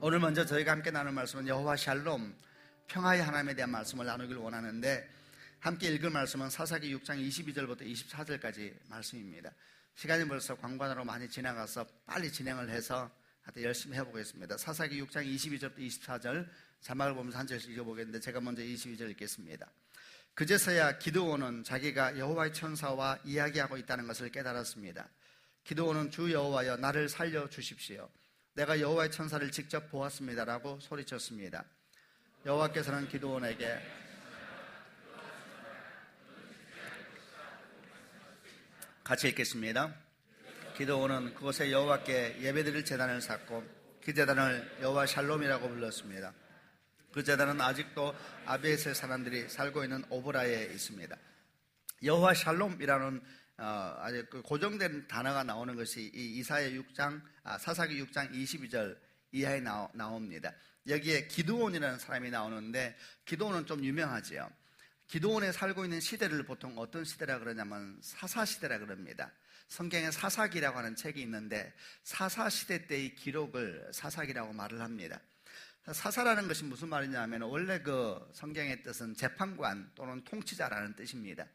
오늘 먼저 저희가 함께 나눌 말씀은 여호와 샬롬, 평화의 하나님에 대한 말씀을 나누길 원하는데, 함께 읽을 말씀은 사사기 6장 22절부터 24절까지 말씀입니다. 시간이 벌써 관관으로 많이 지나가서 빨리 진행을 해서 하여튼 열심히 해보겠습니다. 사사기 6장 22절부터 24절 자막을 보면서 한 절씩 읽어보겠는데, 제가 먼저 22절 읽겠습니다. 그제서야 기드온은 자기가 여호와의 천사와 이야기하고 있다는 것을 깨달았습니다. 기드온은 주 여호와여, 나를 살려주십시오. 내가 여호와의 천사를 직접 보았습니다라고 소리쳤습니다. 여호와께서는 기드온에게 같이 읽겠습니다. 기드온은 그곳에 여호와께 예배드릴 제단을 쌓고 그 제단을 여호와 샬롬이라고 불렀습니다. 그 제단은 아직도 아비에셀 사람들이 살고 있는 오브라에 있습니다. 여호와 샬롬이라는 아주 고정된 단어가 나오는 것이 이 사사기 6장 22절 이하에 나옵니다. 여기에 기드온이라는 사람이 나오는데, 기드온은 좀 유명하지요. 기드온에 살고 있는 시대를 보통 어떤 시대라 그러냐면 사사시대라 그럽니다. 성경에 사사기라고 하는 책이 있는데, 사사시대 때의 기록을 사사기라고 말을 합니다. 사사라는 것이 무슨 말이냐면, 원래 그 성경의 뜻은 재판관 또는 통치자라는 뜻입니다.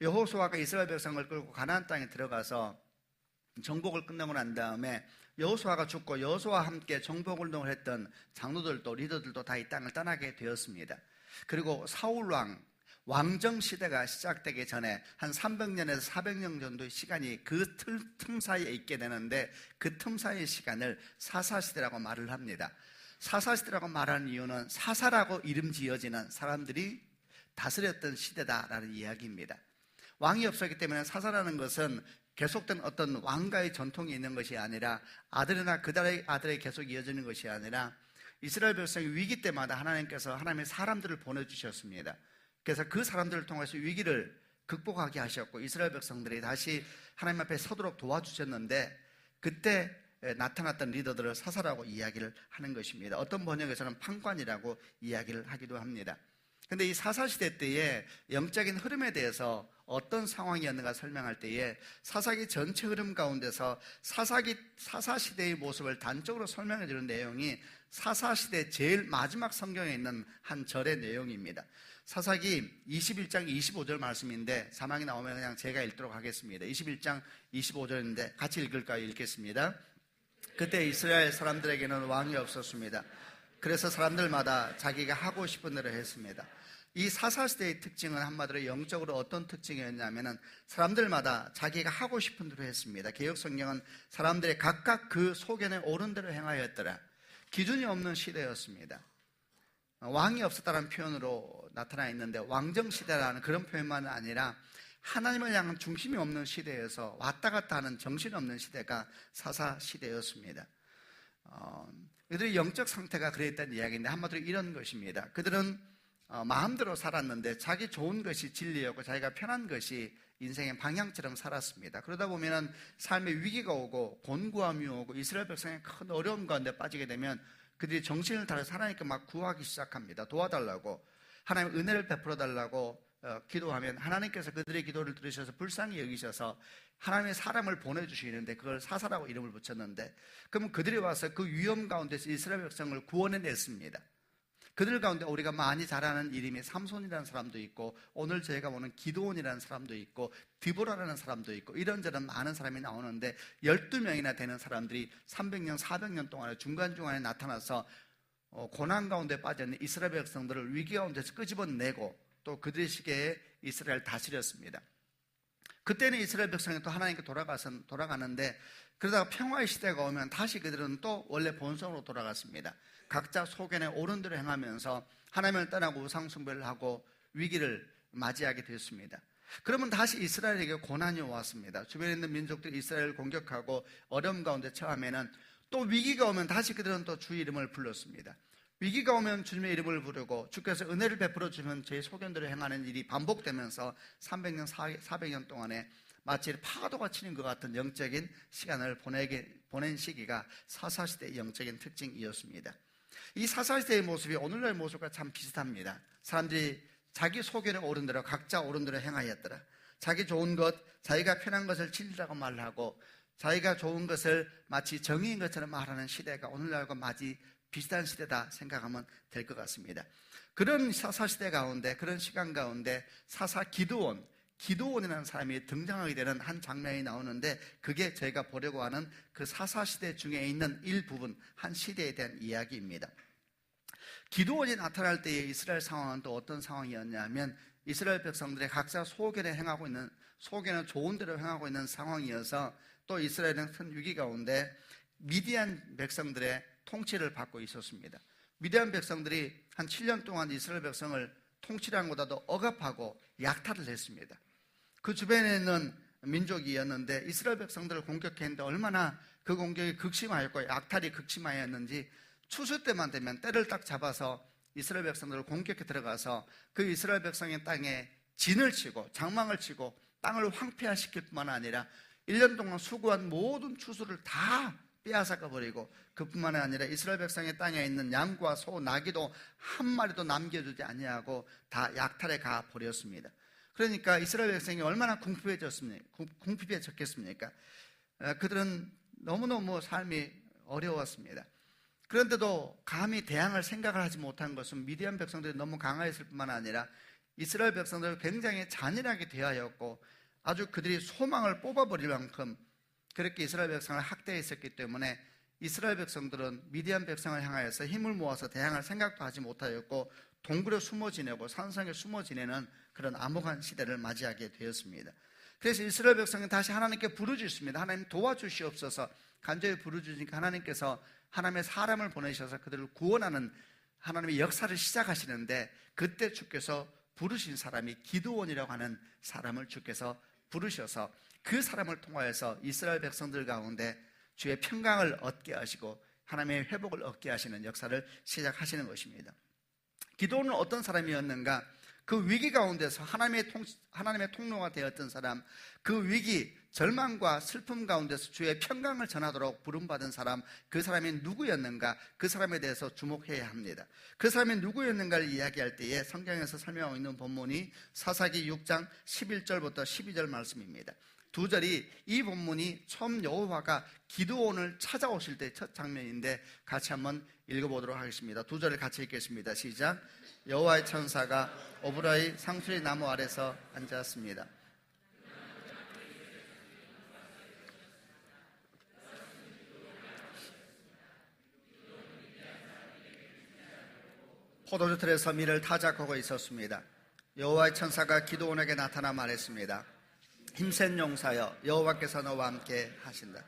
여호수아가 이스라엘 백성을 끌고 가나안 땅에 들어가서 정복을 끝내고 난 다음에 여호수아가 죽고 여호수아와 함께 정복 운동을 했던 장로들도 리더들도 다 이 땅을 떠나게 되었습니다. 그리고 사울 왕정 시대가 시작되기 전에 한 300년에서 400년 정도의 시간이 그 틈 사이에 있게 되는데, 그 틈 사이의 시간을 사사시대라고 말을 합니다. 사사시대라고 말하는 이유는 사사라고 이름 지어지는 사람들이 다스렸던 시대다라는 이야기입니다. 왕이 없었기 때문에 사사라는 것은 계속된 어떤 왕가의 전통이 있는 것이 아니라, 아들이나 그들의 아들이 계속 이어지는 것이 아니라, 이스라엘 백성이 위기 때마다 하나님께서 하나님의 사람들을 보내주셨습니다. 그래서 그 사람들을 통해서 위기를 극복하게 하셨고, 이스라엘 백성들이 다시 하나님 앞에 서도록 도와주셨는데, 그때 나타났던 리더들을 사사라고 이야기를 하는 것입니다. 어떤 번역에서는 판관이라고 이야기를 하기도 합니다. 근데 이 사사시대 때의 영적인 흐름에 대해서 어떤 상황이었는가 설명할 때에, 사사기 전체 흐름 가운데서 사사시대의 모습을 단적으로 설명해 주는 내용이 사사시대 제일 마지막 성경에 있는 한 절의 내용입니다. 사사기 21장 25절 말씀인데, 자막이 나오면 그냥 제가 읽도록 하겠습니다. 21장 25절인데 같이 읽을까요? 읽겠습니다. 그때 이스라엘 사람들에게는 왕이 없었습니다. 그래서 사람들마다 자기가 하고 싶은 대로 했습니다. 이 사사시대의 특징은 한마디로 영적으로 어떤 특징이었냐면은, 사람들마다 자기가 하고 싶은 대로 했습니다. 개역성경은 사람들이 각각 그 소견에 옳은 대로 행하였더라. 기준이 없는 시대였습니다. 왕이 없었다는 표현으로 나타나 있는데, 왕정시대라는 그런 표현만은 아니라 하나님을 향한 중심이 없는 시대에서 왔다 갔다 하는 정신없는 시대가 사사시대였습니다. 그들의 영적 상태가 그랬다는 이야기인데, 한마디로 이런 것입니다. 그들은 마음대로 살았는데 자기 좋은 것이 진리였고 자기가 편한 것이 인생의 방향처럼 살았습니다. 그러다 보면 삶에 위기가 오고 곤고함이 오고 이스라엘 백성의 큰 어려움 가운데 빠지게 되면 그들이 정신을 다해서 하나님께 막 구하기 시작합니다. 도와달라고, 하나님 은혜를 베풀어 달라고 기도하면 하나님께서 그들의 기도를 들으셔서 불쌍히 여기셔서 하나님의 사람을 보내주시는데, 그걸 사사라고 이름을 붙였는데, 그러면 그들이 와서 그 위험 가운데서 이스라엘 백성을 구원해냈습니다. 그들 가운데 우리가 많이 잘 아는 이름이 삼손이라는 사람도 있고, 오늘 저희가 보는 기드온이라는 사람도 있고, 디보라라는 사람도 있고, 이런저런 많은 사람이 나오는데, 12명이나 되는 사람들이 300년 400년 동안에 중간중간에 나타나서 고난 가운데 빠져있는 이스라엘 백성들을 위기 가운데서 끄집어내고 또 그들의 시기에 이스라엘을 다스렸습니다. 그때는 이스라엘 백성이 또 하나님께 돌아가는데, 그러다가 평화의 시대가 오면 다시 그들은 또 원래 본성으로 돌아갔습니다. 각자 소견에 옳은 대로 행하면서 하나님을 떠나고 우상숭배를 하고 위기를 맞이하게 됐습니다. 그러면 다시 이스라엘에게 고난이 왔습니다. 주변에 있는 민족들이 이스라엘을 공격하고 어려움 가운데 처하면은 또 위기가 오면 다시 그들은 또 주의 이름을 불렀습니다. 위기가 오면 주님의 이름을 부르고 주께서 은혜를 베풀어 주면 제 소견대로 행하는 일이 반복되면서 300년, 400년 동안에 마치 파도가 치는 것 같은 영적인 시간을 보낸 시기가 사사시대의 영적인 특징이었습니다. 이 사사시대의 모습이 오늘날의 모습과 참 비슷합니다. 사람들이 자기 소견에 옳은 대로 각자 옳은 대로 행하였더라. 자기 좋은 것, 자기가 편한 것을 진리라고 말하고 자기가 좋은 것을 마치 정의인 것처럼 말하는 시대가 오늘날과 마치 비슷한 시대다 생각하면 될 것 같습니다. 그런 사사시대 가운데, 그런 시간 가운데 사사 기드온이라는 사람이 등장하게 되는 한 장면이 나오는데, 그게 저희가 보려고 하는 그 사사시대 중에 있는 일부분, 한 시대에 대한 이야기입니다. 기드온이 나타날 때의 이스라엘 상황은 또 어떤 상황이었냐면, 이스라엘 백성들이 각자 소견은 좋은 대로 행하고 있는 상황이어서, 또 이스라엘은 큰 위기 가운데 미디안 백성들의 통치를 받고 있었습니다. 미디안 백성들이 한 7년 동안 이스라엘 백성을 통치하는 것보다도 억압하고 약탈을 했습니다. 그 주변에 있는 민족이었는데 이스라엘 백성들을 공격했는데 얼마나 그 공격이 극심하였고 약탈이 극심하였는지, 추수 때만 되면 때를 딱 잡아서 이스라엘 백성들을 공격해 들어가서 그 이스라엘 백성의 땅에 진을 치고 장망을 치고 땅을 황폐화시킬 뿐만 아니라 1년 동안 수고한 모든 추수를 다 빼앗아가 버리고, 그뿐만 아니라 이스라엘 백성의 땅에 있는 양과 소, 나귀도 한 마리도 남겨두지 아니하고 다 약탈해 가 버렸습니다. 그러니까 이스라엘 백성이 얼마나 궁핍해졌겠습니까? 그들은 너무너무 삶이 어려웠습니다. 그런데도 감히 대항할 생각을 하지 못한 것은 미디안 백성들이 너무 강하였을 뿐만 아니라 이스라엘 백성들을 굉장히 잔인하게 대하였고, 아주 그들이 소망을 뽑아버릴 만큼 그렇게 이스라엘 백성을 학대했었기 때문에 이스라엘 백성들은 미디안 백성을 향하여서 힘을 모아서 대항할 생각도 하지 못하였고, 동굴에 숨어 지내고 산성에 숨어 지내는 그런 암흑한 시대를 맞이하게 되었습니다. 그래서 이스라엘 백성이 다시 하나님께 부르짖습니다. 하나님 도와주시옵소서. 간절히 부르짖으니까 하나님께서 하나님의 사람을 보내셔서 그들을 구원하는 하나님의 역사를 시작하시는데, 그때 주께서 부르신 사람이 기드온이라고 하는 사람을 주께서 부르셔서 그 사람을 통하여서 이스라엘 백성들 가운데 주의 평강을 얻게 하시고 하나님의 회복을 얻게 하시는 역사를 시작하시는 것입니다. 기드온은 어떤 사람이었는가? 그 위기 가운데서 하나님의 통로가 되었던 사람, 그 위기, 절망과 슬픔 가운데서 주의 평강을 전하도록 부름받은 사람, 그 사람이 누구였는가? 그 사람에 대해서 주목해야 합니다. 그 사람이 누구였는가를 이야기할 때에 성경에서 설명하고 있는 본문이 사사기 6장 11절부터 12절 말씀입니다. 두 절이, 이 본문이 처음 여호와가 기드온을 찾아오실 때 첫 장면인데 같이 한번 읽어보도록 하겠습니다. 두 절을 같이 읽겠습니다. 시작. 여호와의 천사가 오브라의 상수리 나무 아래서 앉았습니다. 포도주 틀에서 밀을 타작하고 있었습니다. 여호와의 천사가 기드온에게 나타나 말했습니다. 힘센 용사여, 여호와께서 너와 함께 하신다.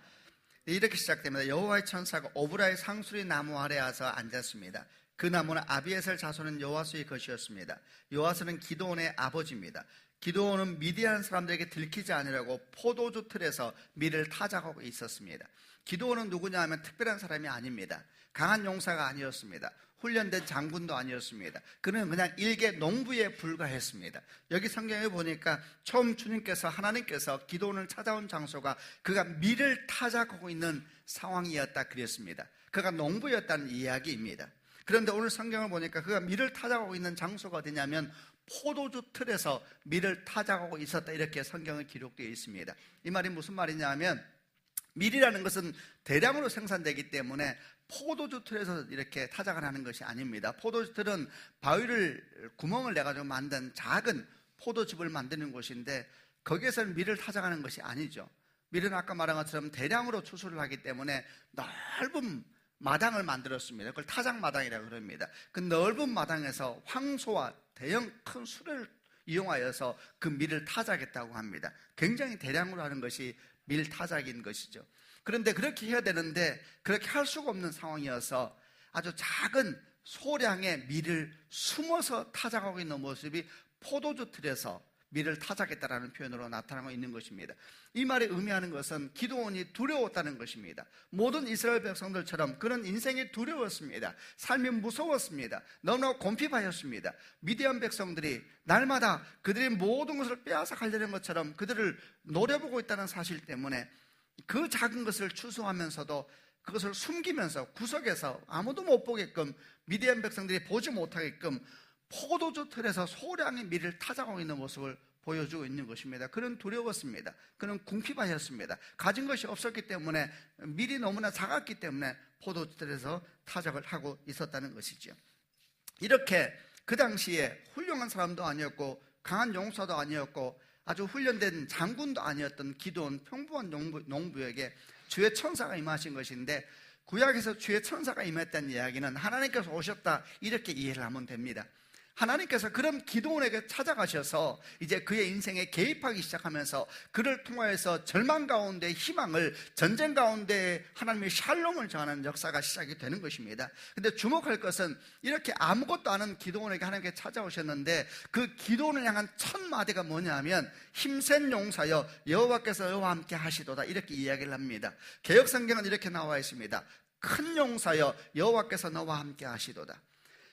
이렇게 시작됩니다. 여호와의 천사가 오브라의 상수리 나무 아래 와서 앉았습니다. 그 나무는 아비에셀 자손은 요아스의 것이었습니다. 요아스는 기드온의 아버지입니다. 기드온은 미디안 사람들에게 들키지 않으려고 포도주 틀에서 밀을 타작하고 있었습니다. 기드온은 누구냐 하면 특별한 사람이 아닙니다. 강한 용사가 아니었습니다. 훈련된 장군도 아니었습니다. 그는 그냥 일개 농부에 불과했습니다. 여기 성경에 보니까 처음 하나님께서 기드온을 찾아온 장소가 그가 밀을 타작하고 있는 상황이었다 그랬습니다. 그가 농부였다는 이야기입니다. 그런데 오늘 성경을 보니까 그가 밀을 타작하고 있는 장소가 어디냐면 포도주 틀에서 밀을 타작하고 있었다, 이렇게 성경에 기록되어 있습니다. 이 말이 무슨 말이냐 하면, 밀이라는 것은 대량으로 생산되기 때문에 포도주 틀에서 이렇게 타작을 하는 것이 아닙니다. 포도주 틀은 바위를 구멍을 내가지고 만든 작은 포도즙을 만드는 곳인데, 거기에서는 밀을 타작하는 것이 아니죠. 밀은 아까 말한 것처럼 대량으로 추수를 하기 때문에 넓은 마당을 만들었습니다. 그걸 타작마당이라고 그럽니다. 그 넓은 마당에서 황소와 대형 큰 수레를 이용하여서 그 밀을 타작했다고 합니다. 굉장히 대량으로 하는 것이 밀 타작인 것이죠. 그런데 그렇게 해야 되는데 그렇게 할 수가 없는 상황이어서 아주 작은 소량의 밀을 숨어서 타작하고 있는 모습이 포도주 틀에서 밀을 타작했다라는 표현으로 나타나고 있는 것입니다. 이 말이 의미하는 것은 기드온이 두려웠다는 것입니다. 모든 이스라엘 백성들처럼 그런 인생이 두려웠습니다. 삶이 무서웠습니다. 너무나 곰핍하였습니다. 미디안 백성들이 날마다 그들의 모든 것을 빼앗아 가려는 것처럼 그들을 노려보고 있다는 사실 때문에 그 작은 것을 추수하면서도 그것을 숨기면서 구석에서 아무도 못 보게끔, 미디안 백성들이 보지 못하게끔 포도주 틀에서 소량의 밀을 타작하고 있는 모습을 보여주고 있는 것입니다. 그는 두려웠습니다. 그는 궁핍하였습니다. 가진 것이 없었기 때문에, 밀이 너무나 작았기 때문에 포도주들에서 타작을 하고 있었다는 것이죠. 이렇게 그 당시에 훌륭한 사람도 아니었고 강한 용사도 아니었고 아주 훈련된 장군도 아니었던 기드온, 평범한 농부에게 주의 천사가 임하신 것인데, 구약에서 주의 천사가 임했다는 이야기는 하나님께서 오셨다 이렇게 이해를 하면 됩니다. 하나님께서 그런 기드온에게 찾아가셔서 이제 그의 인생에 개입하기 시작하면서 그를 통하여서 절망 가운데 희망을, 전쟁 가운데 하나님의 샬롬을 정하는 역사가 시작이 되는 것입니다. 근데 주목할 것은 이렇게 아무것도 아는 기드온에게 하나님께 찾아오셨는데 그 기드온을 향한 첫 마디가 뭐냐면 힘센 용사여 여호와께서 너와 함께 하시도다 이렇게 이야기를 합니다. 개역성경은 이렇게 나와 있습니다. 큰 용사여 여호와께서 너와 함께 하시도다.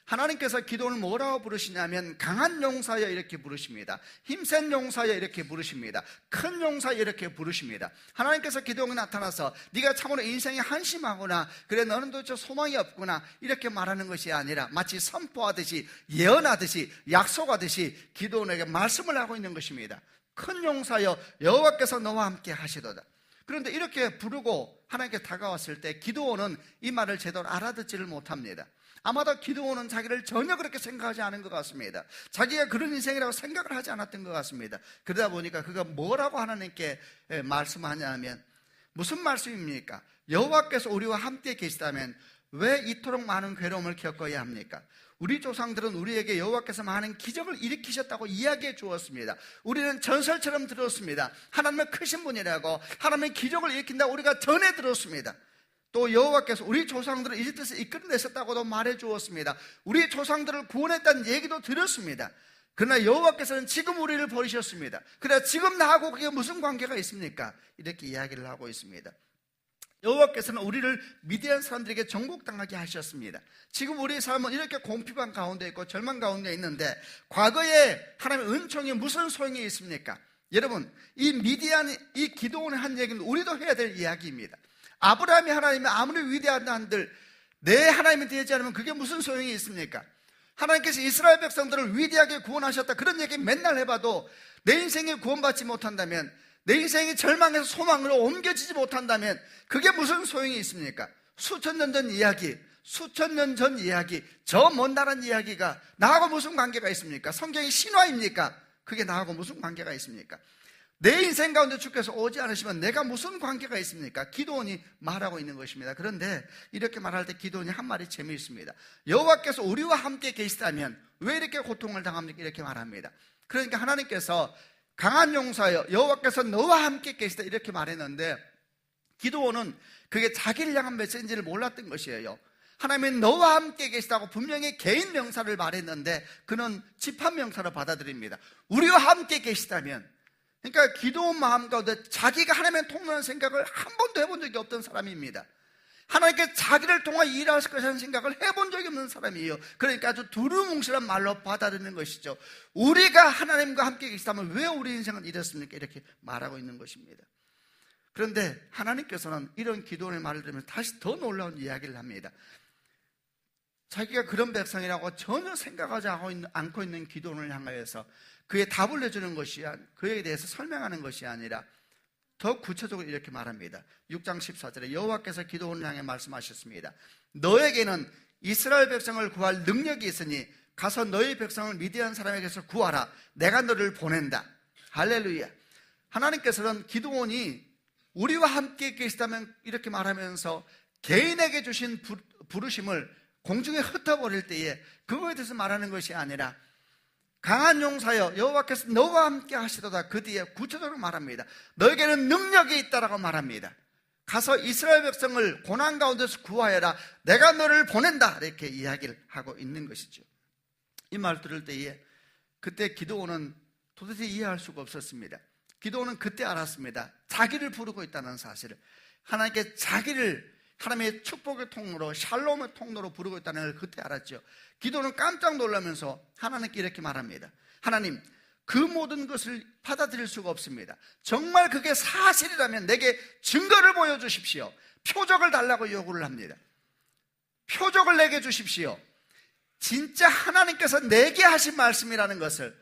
하나님께서 기도를 뭐라고 부르시냐면 강한 용사여 이렇게 부르십니다. 힘센 용사여 이렇게 부르십니다. 큰 용사여 이렇게 부르십니다. 하나님께서 기도에 나타나서 네가 참으로 인생이 한심하구나, 그래 너는 도대체 소망이 없구나 이렇게 말하는 것이 아니라 마치 선포하듯이, 예언하듯이, 약속하듯이 기도원에게 말씀을 하고 있는 것입니다. 큰 용사여 여호와께서 너와 함께 하시도다. 그런데 이렇게 부르고 하나님께 다가왔을 때 기도원은 이 말을 제대로 알아듣지를 못합니다. 아마도 기드온은 자기를 전혀 그렇게 생각하지 않은 것 같습니다. 자기가 그런 인생이라고 생각을 하지 않았던 것 같습니다. 그러다 보니까 그가 뭐라고 하나님께 말씀하냐 하면, 무슨 말씀입니까? 여호와께서 우리와 함께 계시다면 왜 이토록 많은 괴로움을 겪어야 합니까? 우리 조상들은 우리에게 여호와께서 많은 기적을 일으키셨다고 이야기해 주었습니다. 우리는 전설처럼 들었습니다. 하나님은 크신 분이라고, 하나님의 기적을 일으킨다고 우리가 전해 들었습니다. 또 여호와께서 우리 조상들을 이집트에서 이끌어내셨다고도 말해 주었습니다. 우리 조상들을 구원했다는 얘기도 들었습니다. 그러나 여호와께서는 지금 우리를 버리셨습니다. 그러나 지금 나하고 그게 무슨 관계가 있습니까? 이렇게 이야기를 하고 있습니다. 여호와께서는 우리를 미디안 사람들에게 정복당하게 하셨습니다. 지금 우리 삶은 이렇게 공피반 가운데 있고 절망 가운데 있는데 과거에 하나님의 은총이 무슨 소용이 있습니까? 여러분, 이 미디안, 이 기드온이 한 얘기는 우리도 해야 될 이야기입니다. 아브라함이 하나님이 아무리 위대한 한들 내 하나님이 되지 않으면 그게 무슨 소용이 있습니까? 하나님께서 이스라엘 백성들을 위대하게 구원하셨다 그런 얘기 맨날 해봐도 내 인생이 구원받지 못한다면, 내 인생이 절망에서 소망으로 옮겨지지 못한다면 그게 무슨 소용이 있습니까? 수천 년 전 이야기, 수천 년 전 이야기, 저 먼 나라는 이야기가 나하고 무슨 관계가 있습니까? 성경이 신화입니까? 그게 나하고 무슨 관계가 있습니까? 내 인생 가운데 주께서 오지 않으시면 내가 무슨 관계가 있습니까? 기드온이 말하고 있는 것입니다. 그런데 이렇게 말할 때 기드온이 한 말이 재미있습니다. 여호와께서 우리와 함께 계시다면 왜 이렇게 고통을 당합니까? 이렇게 말합니다. 그러니까 하나님께서 강한 용사여 여호와께서 너와 함께 계시다 이렇게 말했는데, 기드온은 그게 자기를 향한 메시지를 몰랐던 것이에요. 하나님은 너와 함께 계시다고 분명히 개인 명사를 말했는데 그는 집합 명사로 받아들입니다. 우리와 함께 계시다면, 그러니까 기도원 마음 가운데 자기가 하나님의 통로라는 생각을 한 번도 해본 적이 없던 사람입니다. 하나님께 자기를 통해 일하실 것이라는 생각을 해본 적이 없는 사람이에요. 그러니까 아주 두루뭉실한 말로 받아들이는 것이죠. 우리가 하나님과 함께 계시다면 왜 우리 인생은 이렇습니까? 이렇게 말하고 있는 것입니다. 그런데 하나님께서는 이런 기도원의 말을 들으면서 다시 더 놀라운 이야기를 합니다. 자기가 그런 백성이라고 전혀 생각하지 않고 있는 기도원을 향하여서 그의 답을 내주는 것이, 그에 대해서 설명하는 것이 아니라 더 구체적으로 이렇게 말합니다. 6장 14절에 여호와께서 기드온을 향해 말씀하셨습니다. 너에게는 이스라엘 백성을 구할 능력이 있으니 가서 너희 백성을 미디안 사람에게서 구하라. 내가 너를 보낸다. 할렐루야. 하나님께서는 기드온이 우리와 함께 계시다면 이렇게 말하면서 개인에게 주신 부르심을 공중에 흩어버릴 때에 그거에 대해서 말하는 것이 아니라 강한 용사여 여호와께서 너와 함께 하시도다. 그 뒤에 구체적으로 말합니다. 너에게는 능력이 있다라고 말합니다. 가서 이스라엘 백성을 고난 가운데서 구하여라. 내가 너를 보낸다. 이렇게 이야기를 하고 있는 것이죠. 이 말 들을 때에 그때 기드온은 도대체 이해할 수가 없었습니다. 기드온은 그때 알았습니다. 자기를 부르고 있다는 사실을. 하나님께 자기를 하나님의 축복의 통로로, 샬롬의 통로로 부르고 있다는 걸 그때 알았죠. 기도는 깜짝 놀라면서 하나님께 이렇게 말합니다. 하나님, 그 모든 것을 받아들일 수가 없습니다. 정말 그게 사실이라면 내게 증거를 보여주십시오. 표적을 달라고 요구를 합니다. 표적을 내게 주십시오. 진짜 하나님께서 내게 하신 말씀이라는 것을,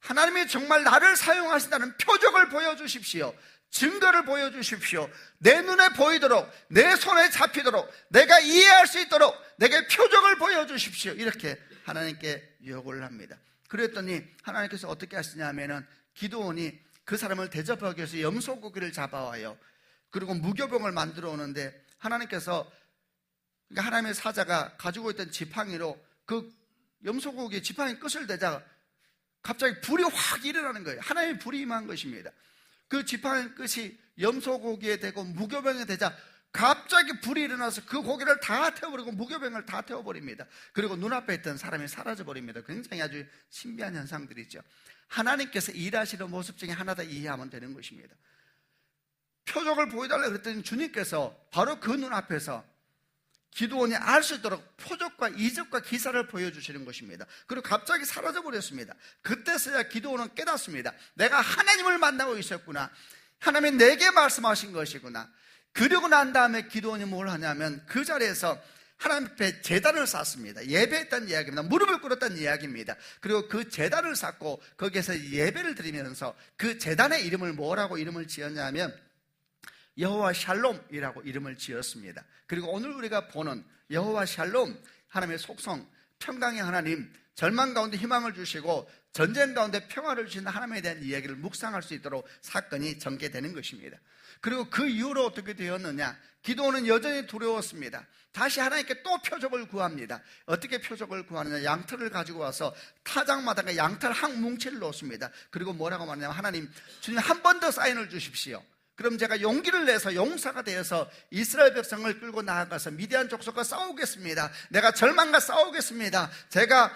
하나님이 정말 나를 사용하신다는 표적을 보여주십시오. 증거를 보여주십시오. 내 눈에 보이도록, 내 손에 잡히도록, 내가 이해할 수 있도록 내게 표적을 보여주십시오. 이렇게 하나님께 요구를 합니다. 그랬더니 하나님께서 어떻게 하시냐면은 기드온이 그 사람을 대접하기 위해서 염소고기를 잡아와요. 그리고 무교병을 만들어 오는데 하나님께서, 그러니까 하나님의 사자가 가지고 있던 지팡이로 그 염소고기 지팡이 끝을 대자 갑자기 불이 확 일어나는 거예요. 하나님의 불이 임한 것입니다. 그 지팡이 끝이 염소고기에 대고 무교병에 대자 갑자기 불이 일어나서 그 고기를 다 태워버리고 무교병을 다 태워버립니다. 그리고 눈앞에 있던 사람이 사라져버립니다. 굉장히 아주 신비한 현상들이죠. 하나님께서 일하시는 모습 중에 하나 더 이해하면 되는 것입니다. 표적을 보여달라고 그랬더니 주님께서 바로 그 눈앞에서 기드온이 알 수 있도록 표적과 이적과 기사를 보여주시는 것입니다. 그리고 갑자기 사라져버렸습니다. 그때서야 기드온은 깨닫습니다. 내가 하나님을 만나고 있었구나. 하나님이 내게 말씀하신 것이구나. 그러고 난 다음에 기드온이 뭘 하냐면 그 자리에서 하나님 앞에 제단을 쌓습니다. 예배했다는 이야기입니다. 무릎을 꿇었다는 이야기입니다. 그리고 그 제단을 쌓고 거기에서 예배를 드리면서 그 제단의 이름을 뭐라고 이름을 지었냐면 여호와 샬롬이라고 이름을 지었습니다. 그리고 오늘 우리가 보는 여호와 샬롬, 하나님의 속성, 평강의 하나님, 절망 가운데 희망을 주시고 전쟁 가운데 평화를 주시는 하나님에 대한 이야기를 묵상할 수 있도록 사건이 전개되는 것입니다. 그리고 그 이후로 어떻게 되었느냐? 기드온은 여전히 두려웠습니다. 다시 하나님께 또 표적을 구합니다. 어떻게 표적을 구하느냐? 양털을 가지고 와서 타작마당에 양털 한 뭉치를 놓습니다. 그리고 뭐라고 말하냐면 하나님, 주님 한 번 더 사인을 주십시오. 그럼 제가 용기를 내서 용사가 되어서 이스라엘 백성을 끌고 나아가서 미디안 족속과 싸우겠습니다. 내가 절망과 싸우겠습니다. 제가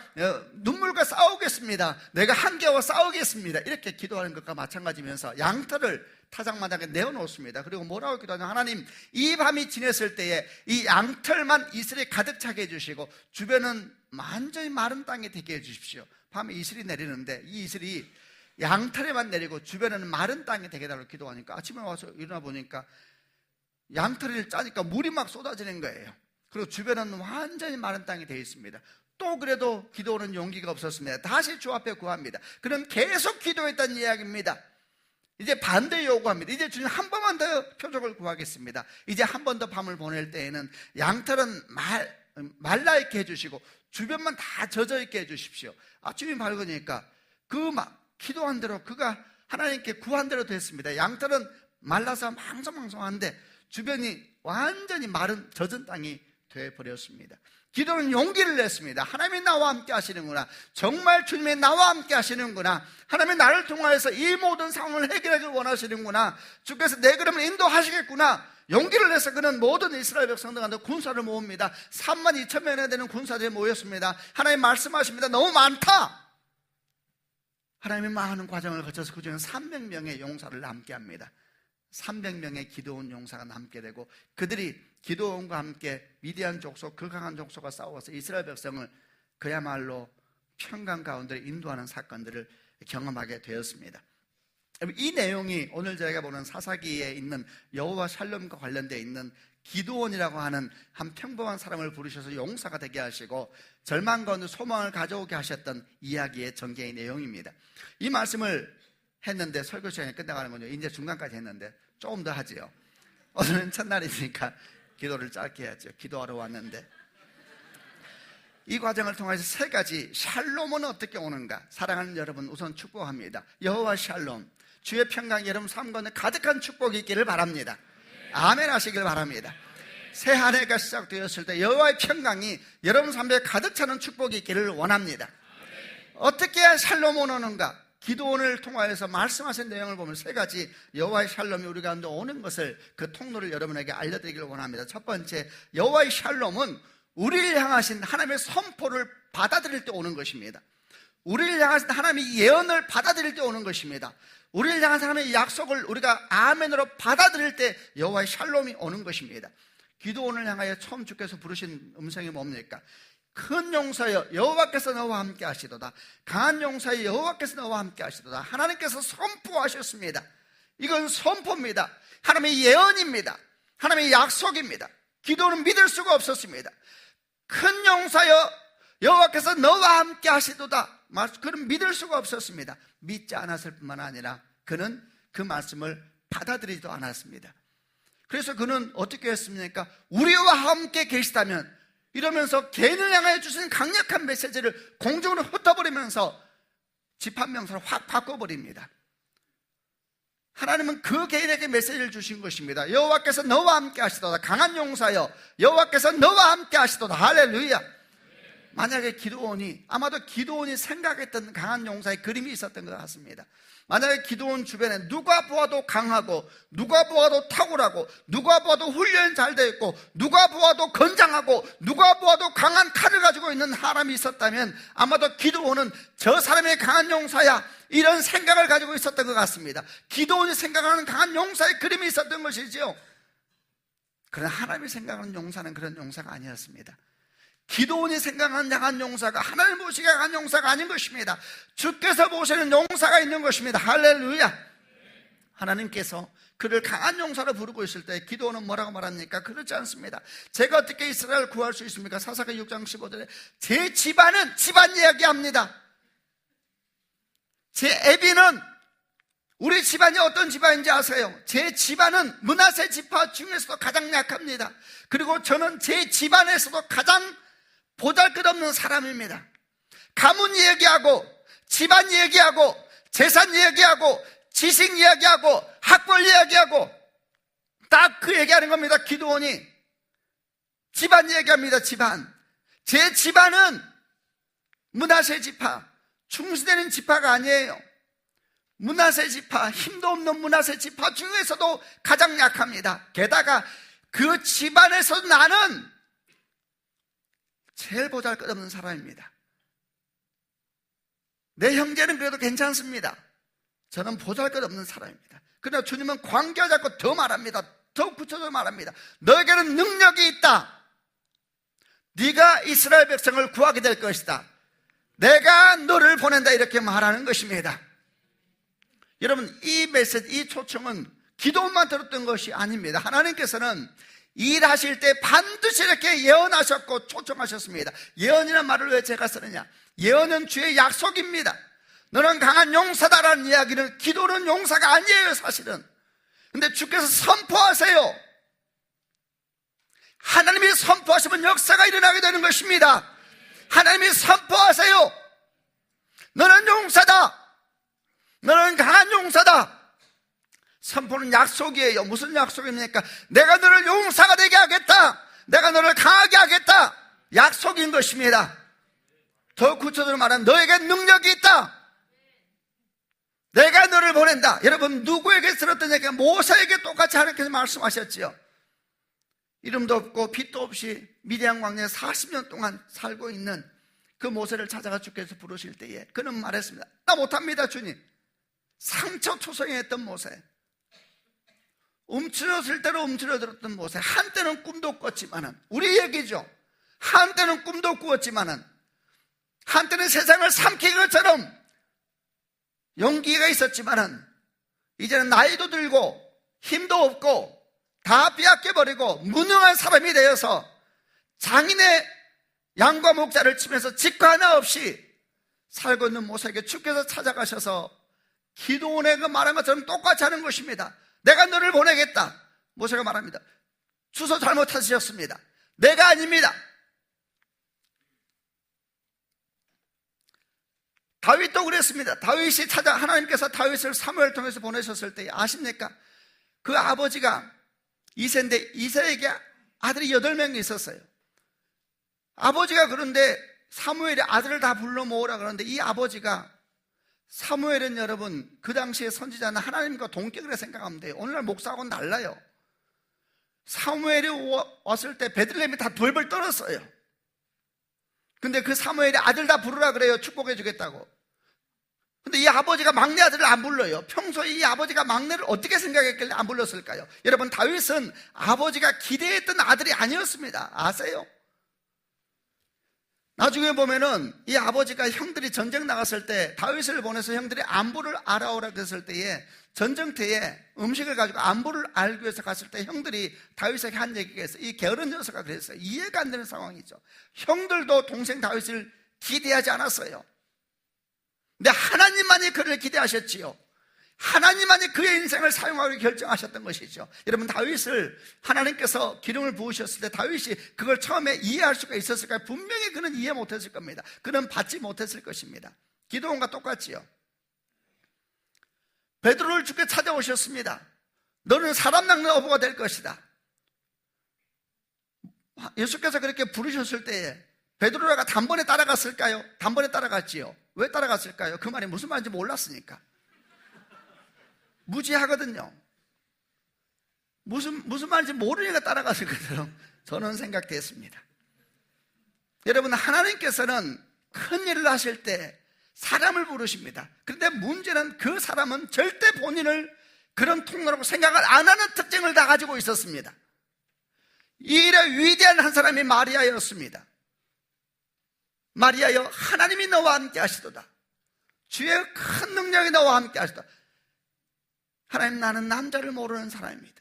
눈물과 싸우겠습니다. 내가 한계와 싸우겠습니다. 이렇게 기도하는 것과 마찬가지면서 양털을 타작마당에 내어놓습니다. 그리고 뭐라고 기도하냐? 하나님, 이 밤이 지냈을 때에 이 양털만 이슬이 가득 차게 해주시고 주변은 완전히 마른 땅이 되게 해주십시오. 밤에 이슬이 내리는데 이 이슬이 양털에만 내리고 주변에는 마른 땅이 되게 해달라고 기도하니까 아침에 와서 일어나 보니까 양털을 짜니까 물이 막 쏟아지는 거예요. 그리고 주변은 완전히 마른 땅이 되어 있습니다. 또 그래도 기도하는 용기가 없었습니다. 다시 주 앞에 구합니다. 그럼 계속 기도했다는 이야기입니다. 이제 반대 요구합니다. 이제 주님 한 번만 더 표적을 구하겠습니다. 이제 한 번 더 밤을 보낼 때에는 양털은 말라있게 해주시고 주변만 다 젖어있게 해주십시오. 아침이 밝으니까 기도한 대로 그가 하나님께 구한 대로 됐습니다. 양털은 말라서 망성망성한데 주변이 완전히 마른 젖은 땅이 되어버렸습니다. 기도는 용기를 냈습니다. 하나님이 나와 함께 하시는구나. 정말 주님이 나와 함께 하시는구나. 하나님이 나를 통하여서 이 모든 상황을 해결하길 원하시는구나. 주께서 내 걸음을 인도하시겠구나. 용기를 내서 그는 모든 이스라엘 백성들한테 군사를 모읍니다. 32,000명이나 되는 군사들이 모였습니다. 하나님 말씀하십니다. 너무 많다. 하나님의 많은 과정을 거쳐서 그중에 300명의 용사를 남게 합니다. 300명의 기드온 용사가 남게 되고 그들이 기드온과 함께 미디안 족속, 그 강한 족속과 싸워서 이스라엘 백성을 그야말로 평강 가운데 인도하는 사건들을 경험하게 되었습니다. 이 내용이 오늘 저희가 보는 사사기에 있는 여호와 샬롬과 관련되어 있는 기드온이라고 하는 한 평범한 사람을 부르셔서 용사가 되게 하시고 절망 가운데 소망을 가져오게 하셨던 이야기의 전개의 내용입니다. 이 말씀을 했는데 설교 시간이 끝나가는군요. 이제 중간까지 했는데 조금 더 하지요. 오늘은 첫날이니까 기도를 짧게 해야죠. 기도하러 왔는데 이 과정을 통해서 세 가지 샬롬은 어떻게 오는가? 사랑하는 여러분, 우선 축복합니다. 여호와 샬롬, 주의 평강 여러분 삶 가운데 가득한 축복이 있기를 바랍니다. 아멘 하시길 바랍니다. 새 한 해가 시작되었을 때 여호와의 평강이 여러분 삶에 가득 차는 축복이 있기를 원합니다. 어떻게 해야 샬롬 오는가? 기도원을 통하여서 말씀하신 내용을 보면 세 가지 여호와의 샬롬이 우리 가운데 오는 것을, 그 통로를 여러분에게 알려드리기를 원합니다. 첫 번째, 여호와의 샬롬은 우리를 향하신 하나님의 선포를 받아들일 때 오는 것입니다. 우리를 향하신 하나님의 예언을 받아들일 때 오는 것입니다. 우리를 향한 하나님의 약속을 우리가 아멘으로 받아들일 때 여호와의 샬롬이 오는 것입니다. 기도원을 향하여 처음 주께서 부르신 음성이 뭡니까? 큰 용사여 여호와께서 너와 함께 하시도다. 강한 용사여 여호와께서 너와 함께 하시도다. 하나님께서 선포하셨습니다. 이건 선포입니다. 하나님의 예언입니다. 하나님의 약속입니다. 기도는 믿을 수가 없었습니다. 큰 용사여 여호와께서 너와 함께 하시도다. 그는 믿을 수가 없었습니다. 믿지 않았을 뿐만 아니라 그는 그 말씀을 받아들이지도 않았습니다. 그래서 그는 어떻게 했습니까? 우리와 함께 계시다면 이러면서 개인을 향하여 주신 강력한 메시지를 공중으로 흩어버리면서 집합명사를 확 바꿔버립니다. 하나님은 그 개인에게 메시지를 주신 것입니다. 여호와께서 너와 함께 하시도다. 강한 용사여, 여호와께서 너와 함께 하시도다. 할렐루야. 만약에 아마도 기드온이 생각했던 강한 용사의 그림이 있었던 것 같습니다. 만약에 기드온 주변에 누가 보아도 강하고, 누가 보아도 탁월하고, 누가 보아도 훈련이 잘 되어 있고, 누가 보아도 건장하고, 누가 보아도 강한 칼을 가지고 있는 사람이 있었다면 아마도 기드온은 저 사람의 강한 용사야, 이런 생각을 가지고 있었던 것 같습니다. 기드온이 생각하는 강한 용사의 그림이 있었던 것이지요. 그러나 하나님이 생각하는 용사는 그런 용사가 아니었습니다. 기드온이 생각하는 강한 용사가 하나님 보시기에 강한 용사가 아닌 것입니다. 주께서 보시는 용사가 있는 것입니다. 할렐루야. 하나님께서 그를 강한 용사로 부르고 있을 때 기드온은 뭐라고 말합니까? 그렇지 않습니다. 제가 어떻게 이스라엘을 구할 수 있습니까? 사사기 6장 15절에 제 집안은, 집안 이야기합니다. 제 애비는, 우리 집안이 어떤 집안인지 아세요? 제 집안은 므낫세 지파 중에서도 가장 약합니다. 그리고 저는 제 집안에서도 가장 보잘것없는 사람입니다. 가문 얘기하고, 집안 얘기하고, 재산 얘기하고, 지식 이야기하고, 학벌 이야기하고, 딱 그 얘기하는 겁니다. 기드온이 집안 얘기합니다. 집안. 제 집안은 므낫세 지파, 충시되는 지파가 아니에요. 므낫세 지파, 힘도 없는 므낫세 지파 중에서도 가장 약합니다. 게다가 그 집안에서 나는 제일 보잘것없는 사람입니다. 내 형제는 그래도 괜찮습니다. 저는 보잘것없는 사람입니다. 그러나 주님은 광기와 잡고 더 말합니다. 더 붙여서 말합니다. 너에게는 능력이 있다. 네가 이스라엘 백성을 구하게 될 것이다. 내가 너를 보낸다. 이렇게 말하는 것입니다. 여러분, 이 메시지, 이 초청은 기도만 들었던 것이 아닙니다. 하나님께서는 일하실 때 반드시 이렇게 예언하셨고 초청하셨습니다. 예언이라는 말을 왜 제가 쓰느냐? 예언은 주의 약속입니다. 너는 강한 용사다라는 이야기는, 기도는 용사가 아니에요, 사실은. 근데 주께서 선포하세요. 하나님이 선포하시면 역사가 일어나게 되는 것입니다. 하나님이 선포하세요. 너는 용사다. 너는 강한 용사다. 선포는 약속이에요. 무슨 약속입니까? 내가 너를 용사가 되게 하겠다. 내가 너를 강하게 하겠다. 약속인 것입니다. 더 구체적으로 말하면 너에게 능력이 있다. 내가 너를 보낸다. 여러분, 누구에게 들었던 얘기가 모세에게 똑같이 하나님께서 말씀하셨지요. 이름도 없고 빛도 없이 미디안 광야에 40년 동안 살고 있는 그 모세를 찾아가 주께서 부르실 때에 그는 말했습니다. 나 못합니다, 주님. 상처투성이했던 모세, 움츠러들 대로 움츠러들었던 모세, 한때는 꿈도 꿨지만은, 우리 얘기죠. 한때는 꿈도 꾸었지만은, 한때는 세상을 삼키는 것처럼 용기가 있었지만은, 이제는 나이도 들고 힘도 없고 다 빼앗겨버리고 무능한 사람이 되어서 장인의 양과 목자를 치면서 직과 하나 없이 살고 있는 모세에게 주께서 찾아가셔서 기드온의 그 말한 것처럼 똑같이 하는 것입니다. 내가 너를 보내겠다. 모세가 말합니다. 주소 잘못 찾으셨습니다. 내가 아닙니다. 다윗도 그랬습니다. 다윗이 하나님께서 다윗을 사무엘 통해서 보내셨을 때 아십니까? 그 아버지가 이새인데 이새에게 아들이 8명이 있었어요. 아버지가 그런데 사무엘이 아들을 다 불러 모으라 그러는데, 이 아버지가, 사무엘은 여러분 그 당시에 선지자는 하나님과 동격이라 생각하면 돼요. 오늘날 목사하고는 달라요. 사무엘이 왔을 때 베들레헴이 다 벌벌 떨었어요. 근데 그 사무엘이 아들 다 부르라 그래요. 축복해 주겠다고. 근데 이 아버지가 막내 아들을 안 불러요. 평소에 이 아버지가 막내를 어떻게 생각했길래 안 불렀을까요? 여러분, 다윗은 아버지가 기대했던 아들이 아니었습니다. 아세요? 나중에 보면은 이 아버지가 형들이 전쟁 나갔을 때 다윗을 보내서 형들이 안부를 알아오라 그랬을 때에, 전쟁터에 음식을 가지고 안부를 알기 위해서 갔을 때 형들이 다윗에게 한 얘기가 있어요. 이 게으른 녀석아 그랬어요. 이해가 안 되는 상황이죠. 형들도 동생 다윗을 기대하지 않았어요. 근데 하나님만이 그를 기대하셨지요. 하나님만이 그의 인생을 사용하기로 결정하셨던 것이죠. 여러분, 다윗을 하나님께서 기름을 부으셨을 때 다윗이 그걸 처음에 이해할 수가 있었을까요? 분명히 그는 이해 못했을 겁니다. 그는 받지 못했을 것입니다. 기드온과 똑같지요. 베드로를 주께 찾아오셨습니다. 너는 사람 낚는 어부가 될 것이다. 예수께서 그렇게 부르셨을 때에 베드로가 단번에 따라갔을까요? 단번에 따라갔지요. 왜 따라갔을까요? 그 말이 무슨 말인지 몰랐으니까. 무지하거든요. 무슨 말인지 모르니까 따라갔을 것처럼 저는 생각됐습니다. 여러분, 하나님께서는 큰 일을 하실 때 사람을 부르십니다. 그런데 문제는 그 사람은 절대 본인을 그런 통로라고 생각을 안 하는 특징을 다 가지고 있었습니다. 이 일에 위대한 한 사람이 마리아였습니다. 마리아여, 하나님이 너와 함께 하시도다. 주의 큰 능력이 너와 함께 하시도다. 하나님, 나는 남자를 모르는 사람입니다.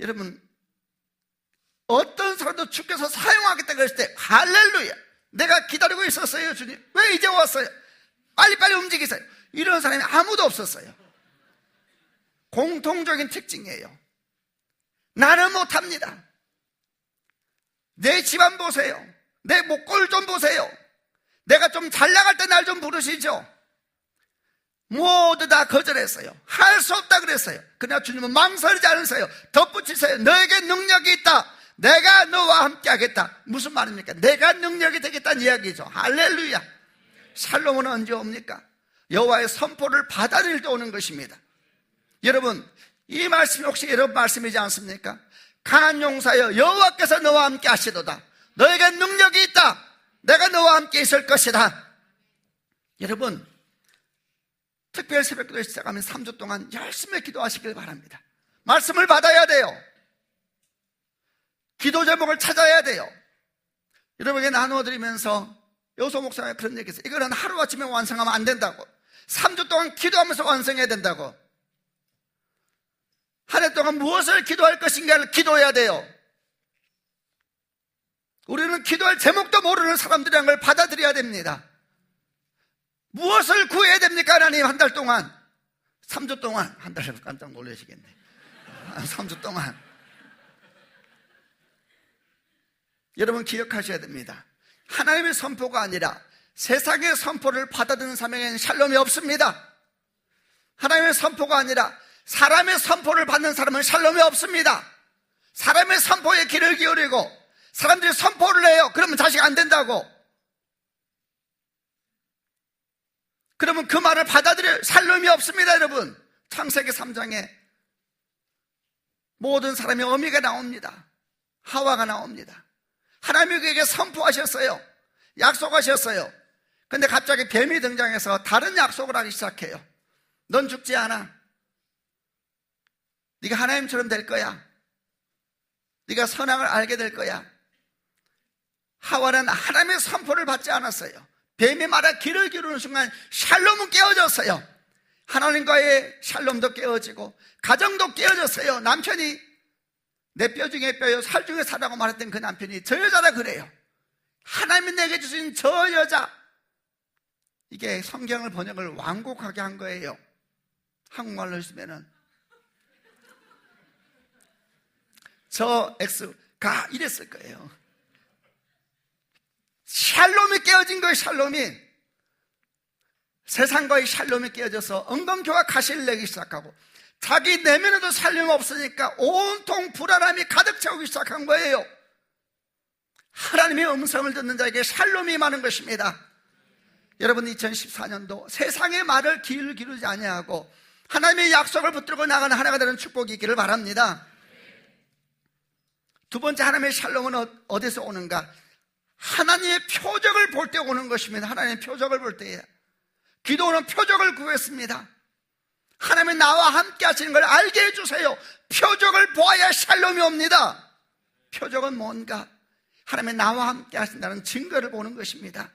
여러분, 어떤 사람도 주께서 사용하겠다 그랬을 때 할렐루야, 내가 기다리고 있었어요. 주님, 왜 이제 왔어요? 빨리빨리 움직이세요. 이런 사람이 아무도 없었어요. 공통적인 특징이에요. 나는 못합니다. 내 집안 보세요. 내 목골 좀 보세요. 내가 좀 잘 나갈 때 날 좀 부르시죠. 모두 다 거절했어요. 할 수 없다 그랬어요. 그러나 주님은 망설이지 않으세요. 덧붙이세요. 너에게 능력이 있다. 내가 너와 함께 하겠다. 무슨 말입니까? 내가 능력이 되겠다는 이야기죠. 할렐루야. 살로몬은 언제 옵니까? 여호와의 선포를 받아들일 때 오는 것입니다. 여러분, 이 말씀이 혹시 여러분 말씀이지 않습니까? 강한 용사여, 여호와께서 너와 함께 하시도다. 너에게 능력이 있다. 내가 너와 함께 있을 것이다. 여러분, 특별 새벽기도 시작하면 3주 동안 열심히 기도하시길 바랍니다. 말씀을 받아야 돼요. 기도 제목을 찾아야 돼요. 여러분에게 나누어드리면서 여호수 목사가 그런 얘기 했어요. 이거는 하루아침에 완성하면 안 된다고. 3주 동안 기도하면서 완성해야 된다고. 한 해 동안 무엇을 기도할 것인가를 기도해야 돼요. 우리는 기도할 제목도 모르는 사람들이라는 걸 받아들여야 됩니다. 무엇을 구해야 됩니까? 하나님, 한 달 동안, 3주 동안, 한 달이면 깜짝 놀라시겠네. 3주 동안. 여러분, 기억하셔야 됩니다. 하나님의 선포가 아니라 세상의 선포를 받아들이는 사람에게는 샬롬이 없습니다. 하나님의 선포가 아니라 사람의 선포를 받는 사람은 샬롬이 없습니다. 사람의 선포에 귀를 기울이고 사람들이 선포를 해요. 그러면 자식 안 된다고. 그러면 그 말을 받아들일 샬롬이 없습니다. 여러분, 창세기 3장에 모든 사람의 어미가 나옵니다. 하와가 나옵니다. 하나님이 그에게 선포하셨어요. 약속하셨어요. 근데 갑자기 뱀이 등장해서 다른 약속을 하기 시작해요. 넌 죽지 않아. 네가 하나님처럼 될 거야. 네가 선악을 알게 될 거야. 하와는 하나님의 선포를 받지 않았어요. 뱀의 말에 귀를 기울이는 순간 샬롬은 깨어졌어요. 하나님과의 샬롬도 깨어지고 가정도 깨어졌어요. 남편이 내 뼈 중에 뼈요 살 중에 살이라고 말했던 그 남편이 저 여자다 그래요. 하나님이 내게 주신 저 여자. 이게 성경을 번역을 완곡하게 한 거예요. 한국말로 했으면은 저 X가 이랬을 거예요. 샬롬이 깨어진 거예요. 샬롬이. 세상과의 샬롬이 깨어져서 엉겅퀴와 가시를 내기 시작하고 자기 내면에도 샬롬이 없으니까 온통 불안함이 가득 채우기 시작한 거예요. 하나님의 음성을 듣는 자에게 샬롬이 많은 것입니다. 여러분, 2014년도 세상의 말을 귀를 기울이지 아니하고 하나님의 약속을 붙들고 나가는 하나가 되는 축복이 있기를 바랍니다. 두 번째, 하나님의 샬롬은 어디서 오는가? 하나님의 표적을 볼 때 오는 것입니다. 하나님의 표적을 볼 때에. 기도는 표적을 구했습니다. 하나님이 나와 함께 하시는 걸 알게 해주세요. 표적을 보아야 샬롬이 옵니다. 표적은 뭔가? 하나님이 나와 함께 하신다는 증거를 보는 것입니다.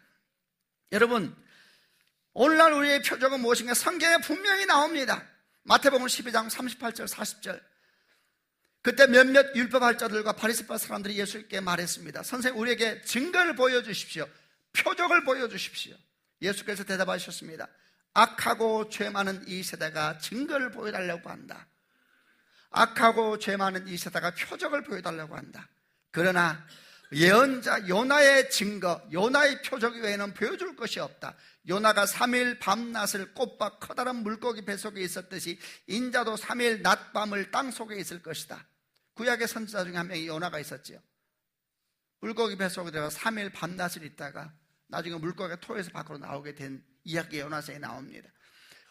여러분, 오늘날 우리의 표적은 무엇인가? 성경에 분명히 나옵니다. 마태복음 12장 38절 40절. 그때 몇몇 율법학자들과 바리새파 사람들이 예수께 말했습니다. 선생님, 우리에게 증거를 보여주십시오. 표적을 보여주십시오. 예수께서 대답하셨습니다. 악하고 죄 많은 이 세대가 증거를 보여달라고 한다. 악하고 죄 많은 이 세대가 표적을 보여달라고 한다. 그러나 예언자 요나의 증거, 요나의 표적 외에는 보여줄 것이 없다. 요나가 3일 밤낮을 꽃밭 커다란 물고기 뱃속에 있었듯이 인자도 3일 낮밤을 땅속에 있을 것이다. 구약의 선지자 중에 한 명이 요나가 있었지요. 물고기 뱃속에 들어가 3일 밤낮을 있다가 나중에 물고기가 토해서 밖으로 나오게 된 이야기 요나서에 나옵니다.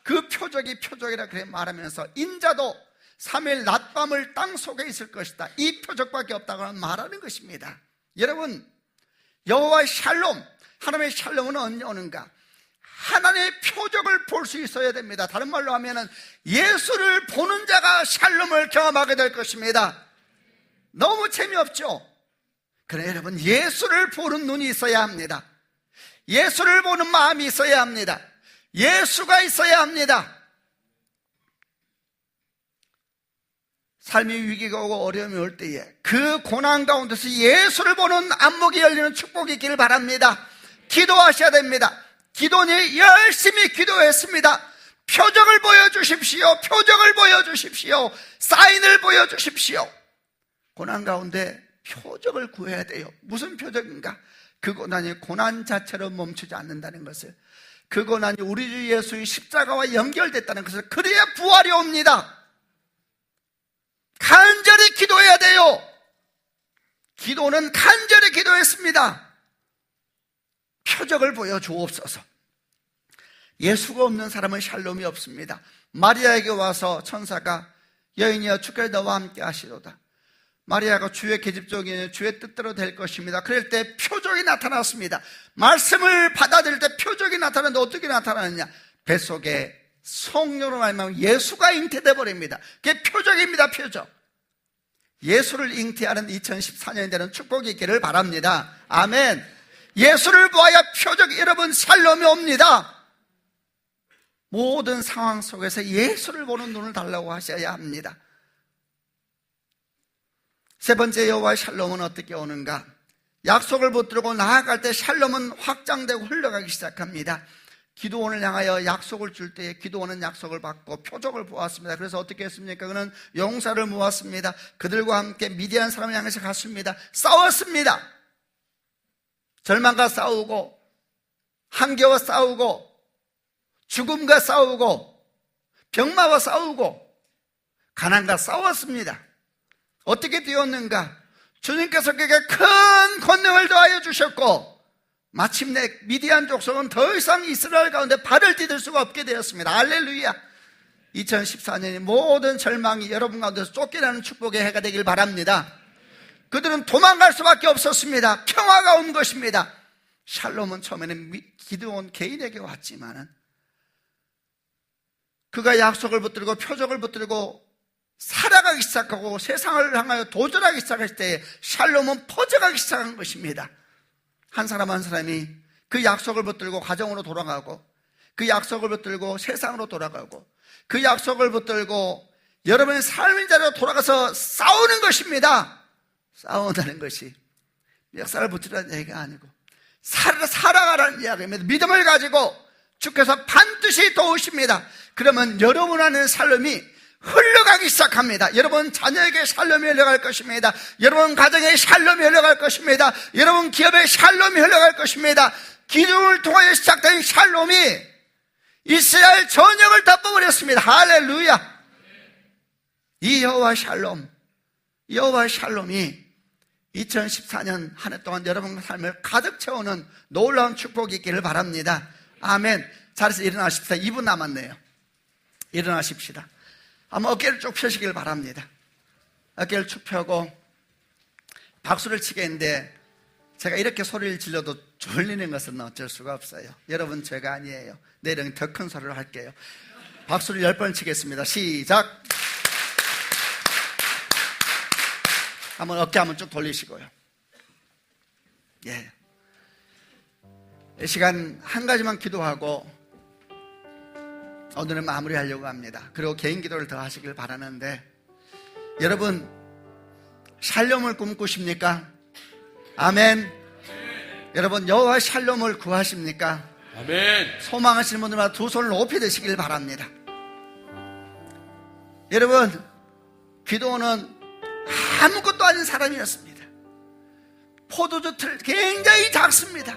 그 표적이 표적이라 그래 말하면서 인자도 3일 낮밤을 땅속에 있을 것이다. 이 표적밖에 없다고 말하는 것입니다. 여러분, 여호와의 샬롬, 하나님의 샬롬은 언제 오는가? 하나님의 표적을 볼 수 있어야 됩니다. 다른 말로 하면은 예수를 보는 자가 샬롬을 경험하게 될 것입니다. 너무 재미없죠? 그래 여러분, 예수를 보는 눈이 있어야 합니다. 예수를 보는 마음이 있어야 합니다. 예수가 있어야 합니다. 삶의 위기가 오고 어려움이 올 때에 그 고난 가운데서 예수를 보는 안목이 열리는 축복이 있기를 바랍니다. 기도하셔야 됩니다. 기도니 열심히 기도했습니다. 표적을 보여주십시오. 표적을 보여주십시오. 사인을 보여주십시오. 고난 가운데 표적을 구해야 돼요. 무슨 표적인가? 그 고난이 고난 자체로 멈추지 않는다는 것을, 그 고난이 우리 주 예수의 십자가와 연결됐다는 것을, 그래야 부활이 옵니다. 간절히 기도해야 돼요. 기도는 간절히 기도했습니다. 표적을 보여주옵소서. 예수가 없는 사람은 샬롬이 없습니다. 마리아에게 와서 천사가 여인이여 주께서 너와 함께 하시도다. 마리아가 주의 계집종이니 주의 뜻대로 될 것입니다. 그럴 때 표적이 나타났습니다. 말씀을 받아들일 때 표적이 나타나는데 어떻게 나타나느냐? 뱃속에 성령으로 말하면 예수가 잉태돼 버립니다. 그게 표적입니다. 표적. 예수를 잉태하는 2014년이 되는 축복이 있기를 바랍니다. 아멘. 예수를 보아야 표적, 여러분 샬롬이 옵니다. 모든 상황 속에서 예수를 보는 눈을 달라고 하셔야 합니다. 세 번째, 여호와의 샬롬은 어떻게 오는가? 약속을 붙들고 나아갈 때 샬롬은 확장되고 흘러가기 시작합니다. 기도원을 향하여 약속을 줄 때에 기도원은 약속을 받고 표적을 보았습니다. 그래서 어떻게 했습니까? 그는 용사를 모았습니다. 그들과 함께 미디안 사람을 향해서 갔습니다. 싸웠습니다. 절망과 싸우고, 한계와 싸우고, 죽음과 싸우고, 병마와 싸우고, 가난과 싸웠습니다. 어떻게 되었는가? 주님께서 그에게 큰 권능을 더하여 주셨고, 마침내 미디안 족속은 더 이상 이스라엘 가운데 발을 디딜 수가 없게 되었습니다. 할렐루야. 2014년이 모든 절망이 여러분 가운데서 쫓겨나는 축복의 해가 되길 바랍니다. 그들은 도망갈 수밖에 없었습니다. 평화가 온 것입니다. 샬롬은 처음에는 기드온 개인에게 왔지만은 그가 약속을 붙들고 표적을 붙들고 살아가기 시작하고 세상을 향하여 도전하기 시작할 때 샬롬은 퍼져가기 시작한 것입니다. 한 사람 한 사람이 그 약속을 붙들고 가정으로 돌아가고, 그 약속을 붙들고 세상으로 돌아가고, 그 약속을 붙들고 여러분의 삶의 자리로 돌아가서 싸우는 것입니다. 싸운다는 것이 역사를 붙이라는 얘기가 아니고 살아가라는 이야기입니다. 믿음을 가지고 주께서 반드시 도우십니다. 그러면 여러분 안에 샬롬이 흘러가기 시작합니다. 여러분 자녀에게 샬롬이 흘러갈 것입니다. 여러분 가정에 샬롬이 흘러갈 것입니다. 여러분 기업에 샬롬이 흘러갈 것입니다. 기도를 통하여 시작된 샬롬이 이스라엘 전역을 덮어버렸습니다. 할렐루야. 이 여호와 샬롬, 여호와 샬롬이 2014년 한 해 동안 여러분의 삶을 가득 채우는 놀라운 축복이 있기를 바랍니다. 아멘. 자리에서 일어나십시다. 2분 남았네요. 일어나십시다. 한번 어깨를 쭉 펴시길 바랍니다. 어깨를 쭉 펴고 박수를 치겠는데 제가 이렇게 소리를 질러도 졸리는 것은 어쩔 수가 없어요. 여러분 죄가 아니에요. 내일은 더 큰 소리를 할게요. 박수를 10번 치겠습니다. 시작. 한번 어깨 한번 쭉 돌리시고요. 예. 이 시간 한 가지만 기도하고 오늘은 마무리하려고 합니다. 그리고 개인 기도를 더 하시길 바라는데, 여러분 샬롬을 꿈꾸십니까? 아멘. 여러분 여호와 샬롬을 구하십니까? 아멘. 소망하시는 분들마다 두 손을 높이 드시길 바랍니다. 여러분, 기도는 아무것도 아닌 사람이었습니다. 포도주 틀 굉장히 작습니다.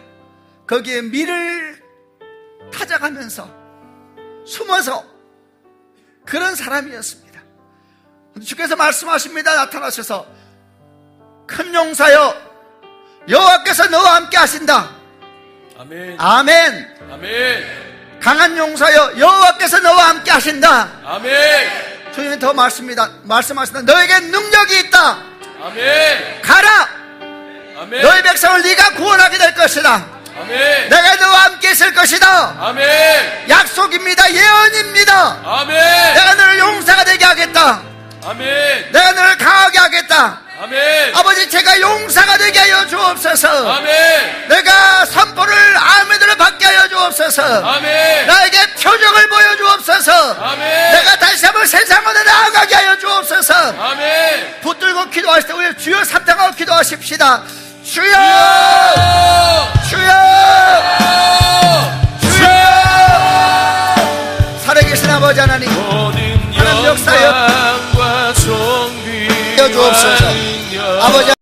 거기에 밀을 타작하면서 숨어서 그런 사람이었습니다. 주께서 말씀하십니다. 나타나셔서 큰 용사여, 여호와께서 너와 함께 하신다. 아멘. 아멘. 아멘. 강한 용사여, 여호와께서 너와 함께 하신다. 아멘. 주님은 더 말씀하신다. 너에게 능력이 있다. 아멘. 가라. 아멘. 너희 백성을 네가 구원하게 될 것이다. 아멘. 내가 너와 함께 있을 것이다. 아멘. 약속입니다. 예언입니다. 아멘. 내가 너를 용사가 되게 하겠다. 아멘. 내가 너를 강하게 하겠다. 아멘. 아버지, 제가 용사가 되게 하여 주옵소서. 아멘. 내가 선포를 아멘으로 받게 하여 주옵소서. 아멘. 나에게 표정을 보여주옵소서. 아멘. 내가 다시 한번 세상으로 나아가게 하여 주옵소서. 아멘. 붙들고 기도하실 때 우리 주여 삼창하고 기도하십시다. 주여, 주여, 주여. 살아계신 아버지 하나님, 모든 하나님 역사여 영광과 존귀와 주옵소서.